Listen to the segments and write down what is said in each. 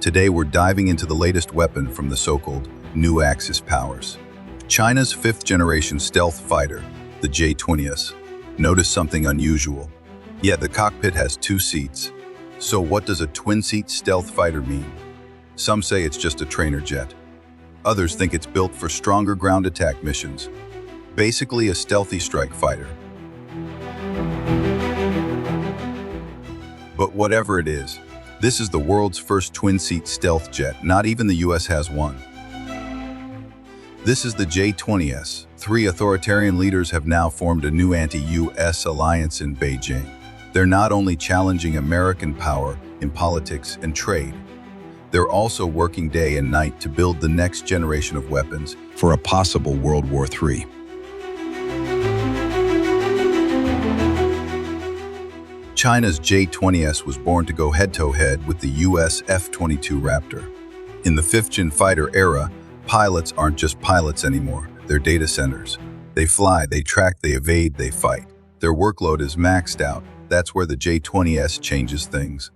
Today we're diving into the latest weapon from the so-called new Axis powers. China's fifth-generation stealth fighter, the J-20S. Notice something unusual. Yeah, the cockpit has 2 seats. So what does a twin-seat stealth fighter mean? Some say it's just a trainer jet. Others think it's built for stronger ground attack missions. Basically a stealthy strike fighter. But whatever it is, this is the world's first twin-seat stealth jet. Not even the US has one. This is the J-20S. 3 authoritarian leaders have now formed a new anti-US alliance in Beijing. They're not only challenging American power in politics and trade, they're also working day and night to build the next generation of weapons for a possible World War III. China's J-20S was born to go head-to-head with the US F-22 Raptor. In the 5th-gen fighter era, pilots aren't just pilots anymore, they're data centers. They fly, they track, they evade, they fight. Their workload is maxed out. That's where the J-20S changes things.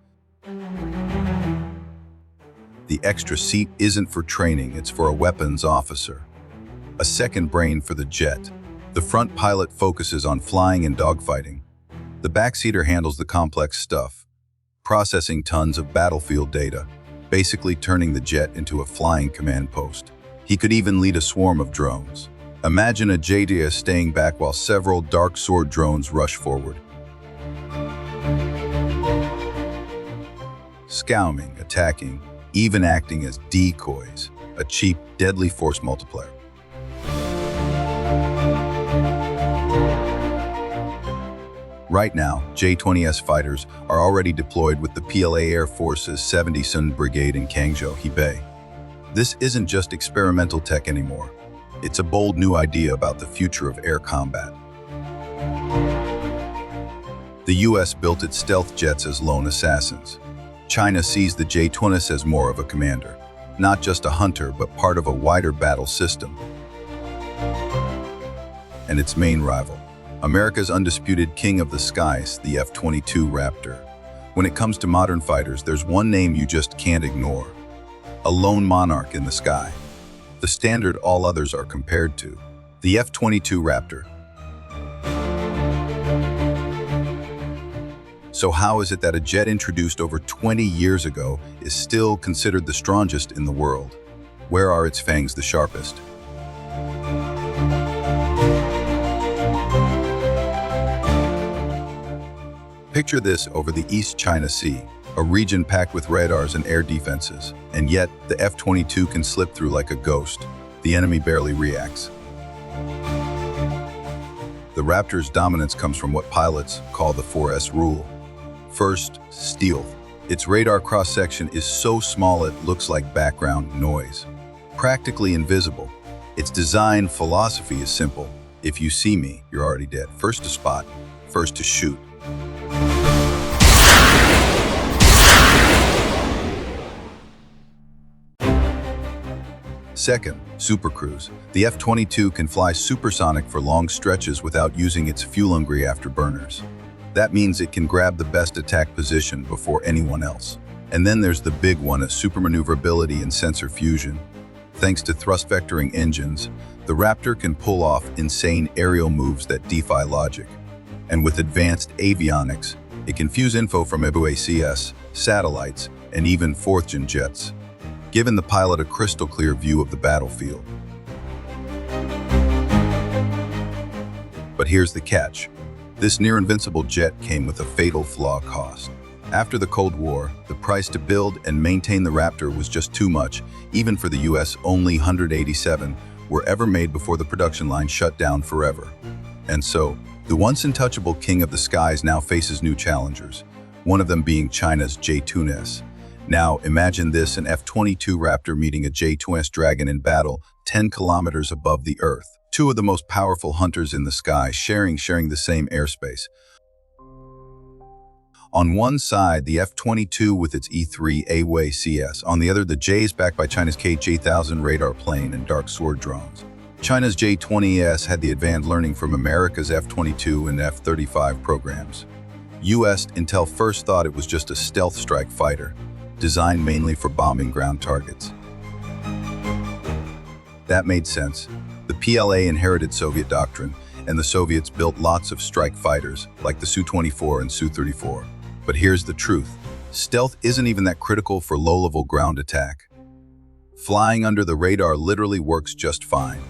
The extra seat isn't for training, it's for a weapons officer. A second brain for the jet. The front pilot focuses on flying and dogfighting. The backseater handles the complex stuff, processing tons of battlefield data, basically turning the jet into a flying command post. He could even lead a swarm of drones. Imagine a J-20S staying back while several dark sword drones rush forward. Scouting, attacking, even acting as decoys, a cheap, deadly force multiplier. Right now, J-20S fighters are already deployed with the PLA Air Force's 70th Brigade in Guangzhou, Hebei. This isn't just experimental tech anymore. It's a bold new idea about the future of air combat. The US built its stealth jets as lone assassins. China sees the J-20S as more of a commander, not just a hunter, but part of a wider battle system. And its main rival, America's undisputed king of the skies, the F-22 Raptor. When it comes to modern fighters, there's one name you just can't ignore. A lone monarch in the sky. The standard all others are compared to. The F-22 Raptor. So how is it that a jet introduced over 20 years ago is still considered the strongest in the world? Where are its fangs the sharpest? Picture this over the East China Sea, a region packed with radars and air defenses, and yet the F-22 can slip through like a ghost. The enemy barely reacts. The Raptor's dominance comes from what pilots call the 4S rule. First, stealth. Its radar cross-section is so small it looks like background noise. Practically invisible. Its design philosophy is simple. If you see me, you're already dead. First to spot, first to shoot. Second, supercruise. The F-22 can fly supersonic for long stretches without using its fuel-hungry afterburners. That means it can grab the best attack position before anyone else. And then there's the big one, a supermaneuverability and sensor fusion. Thanks to thrust-vectoring engines, the Raptor can pull off insane aerial moves that defy logic. And with advanced avionics, it can fuse info from wwiii, satellites, and even 4th-gen jets, giving the pilot a crystal-clear view of the battlefield. But here's the catch. This near-invincible jet came with a fatal flaw cost. After the Cold War, the price to build and maintain the Raptor was just too much, even for the US. Only 187 were ever made before the production line shut down forever. And so, the once untouchable king of the skies now faces new challengers, one of them being China's J-20S. Now, imagine this, an F-22 Raptor meeting a J-20S Dragon in battle 10 kilometers above the Earth. Two of the most powerful hunters in the sky sharing the same airspace. On one side, the F-22 with its E-3 wwiii. On the other, the J is backed by China's KJ-1000 radar plane and dark sword drones. China's J-20S had the advanced learning from America's F-22 and F-35 programs. US Intel first thought it was just a stealth strike fighter. designed mainly for bombing ground targets. That made sense. The PLA inherited Soviet doctrine, and the Soviets built lots of strike fighters, like the Su-24 and Su-34. But here's the truth. Stealth isn't even that critical for low-level ground attack. Flying under the radar literally works just fine.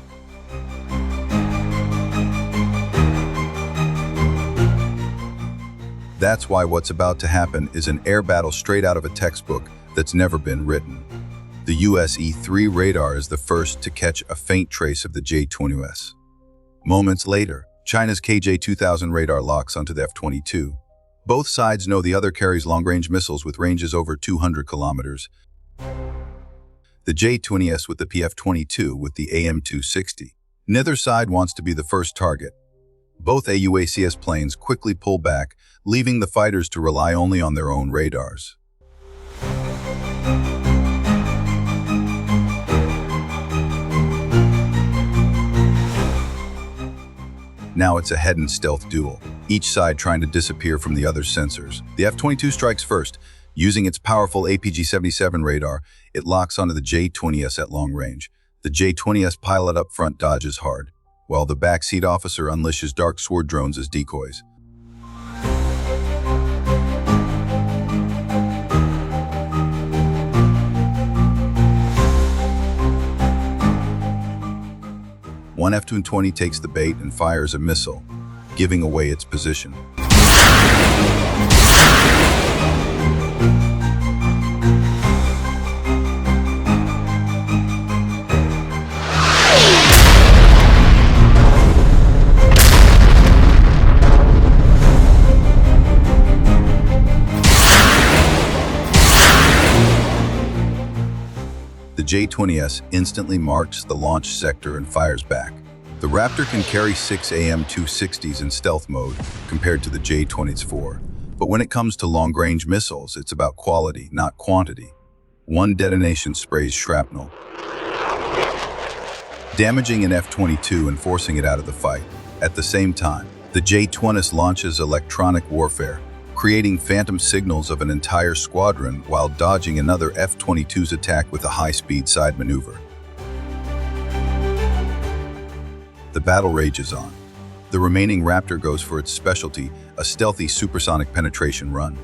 That's why what's about to happen is an air battle straight out of a textbook that's never been written. The US E-3 radar is the first to catch a faint trace of the J-20S. Moments later, China's KJ-2000 radar locks onto the F-22. Both sides know the other carries long-range missiles with ranges over 200 kilometers. The J-20S with the PF-22 with the AM-260. Neither side wants to be the first target. Both AUACS planes quickly pull back, leaving the fighters to rely only on their own radars. Now it's a head-and-stealth duel, each side trying to disappear from the other's sensors. The F-22 strikes first. Using its powerful APG-77 radar, it locks onto the J-20S at long range. The J-20S pilot up front dodges hard, while the backseat officer unleashes dark sword drones as decoys. One F-22 takes the bait and fires a missile, giving away its position. The J-20S instantly marks the launch sector and fires back. The Raptor can carry 6 AM-260s in stealth mode compared to the J-20S-4. But when it comes to long-range missiles, it's about quality, not quantity. One detonation sprays shrapnel, damaging an F-22 and forcing it out of the fight. At the same time, the J-20S launches electronic warfare, creating phantom signals of an entire squadron while dodging another F-22's attack with a high-speed side maneuver. The battle rages on. The remaining Raptor goes for its specialty, a stealthy supersonic penetration run.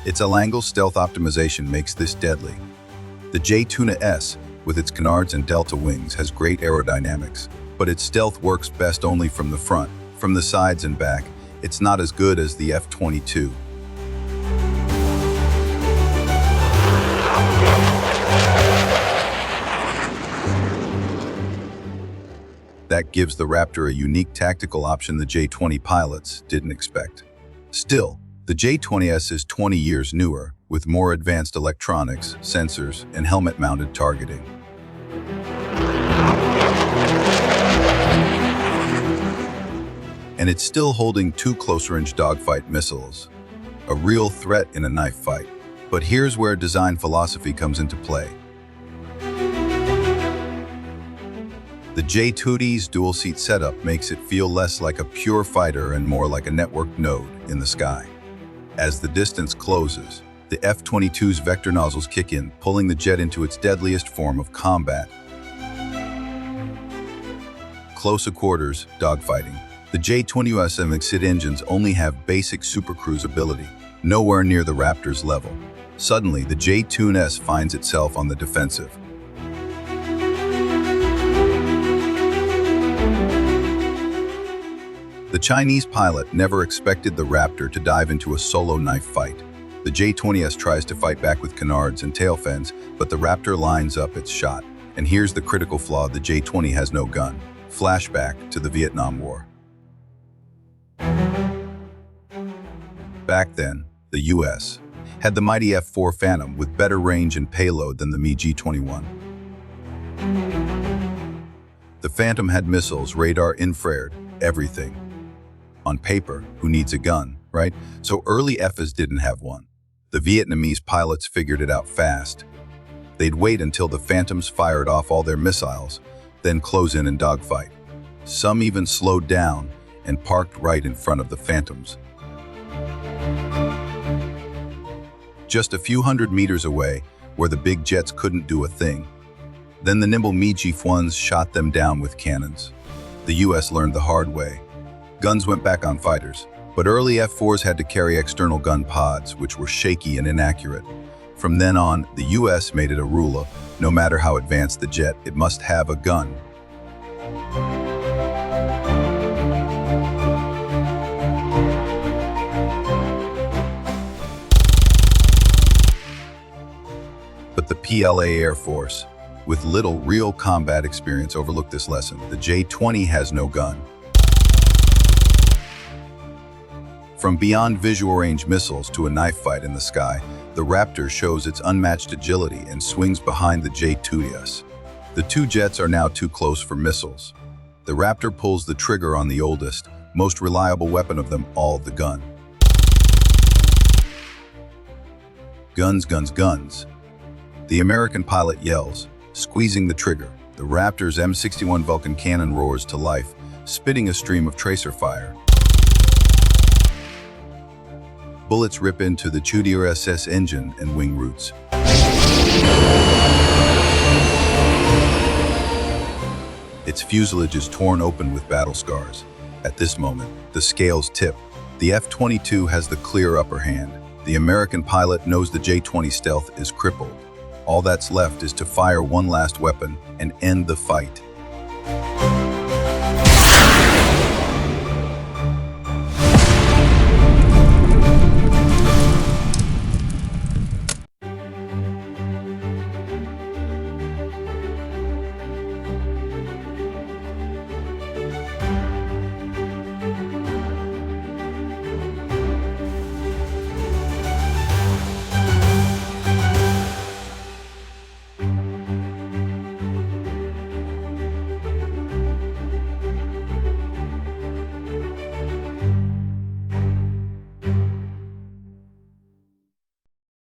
Its all-angle stealth optimization makes this deadly. The J-20S, with its canards and delta wings, has great aerodynamics, but its stealth works best only from the front. From the sides and back, it's not as good as the F-22. That gives the Raptor a unique tactical option the J-20 pilots didn't expect. Still, the J-20S is 20 years newer, with more advanced electronics, sensors, and helmet-mounted targeting. And it's still holding 2 close-range dogfight missiles, a real threat in a knife fight. But here's where design philosophy comes into play. The J-20's dual-seat setup makes it feel less like a pure fighter and more like a networked node in the sky. As the distance closes, the F-22's vector nozzles kick in, pulling the jet into its deadliest form of combat. Close quarters, dogfighting. The J-20S and its engines only have basic supercruise ability, nowhere near the Raptor's level. Suddenly, the J-20S finds itself on the defensive. The Chinese pilot never expected the Raptor to dive into a solo knife fight. The J-20S tries to fight back with canards and tail fins, but the Raptor lines up its shot. And here's the critical flaw: the J-20 has no gun. Flashback to the Vietnam War. Back then, the US had the mighty F-4 Phantom with better range and payload than the MiG-21. The Phantom had missiles, radar, infrared, everything. On paper, who needs a gun, right? So early Fs didn't have one. The Vietnamese pilots figured it out fast. They'd wait until the Phantoms fired off all their missiles, then close in and dogfight. Some even slowed down and parked right in front of the Phantoms. Just a few hundred meters away, where the big jets couldn't do a thing. Then the nimble J-20S shot them down with cannons. The US learned the hard way. Guns went back on fighters, but early F-4s had to carry external gun pods, which were shaky and inaccurate. From then on, the US made it a rule: no matter how advanced the jet, it must have a gun. But the PLA Air Force, with little real combat experience, overlooked this lesson. The J-20 has no gun. From beyond visual range missiles to a knife fight in the sky, the Raptor shows its unmatched agility and swings behind the J-20S. The two jets are now too close for missiles. The Raptor pulls the trigger on the oldest, most reliable weapon of them all, the gun. Guns, guns, guns. The American pilot yells, squeezing the trigger. The Raptor's M61 Vulcan cannon roars to life, spitting a stream of tracer fire. Bullets rip into the J-20S engine and wing roots. Its fuselage is torn open with battle scars. At this moment, the scales tip. The F-22 has the clear upper hand. The American pilot knows the J-20 stealth is crippled. All that's left is to fire one last weapon and end the fight.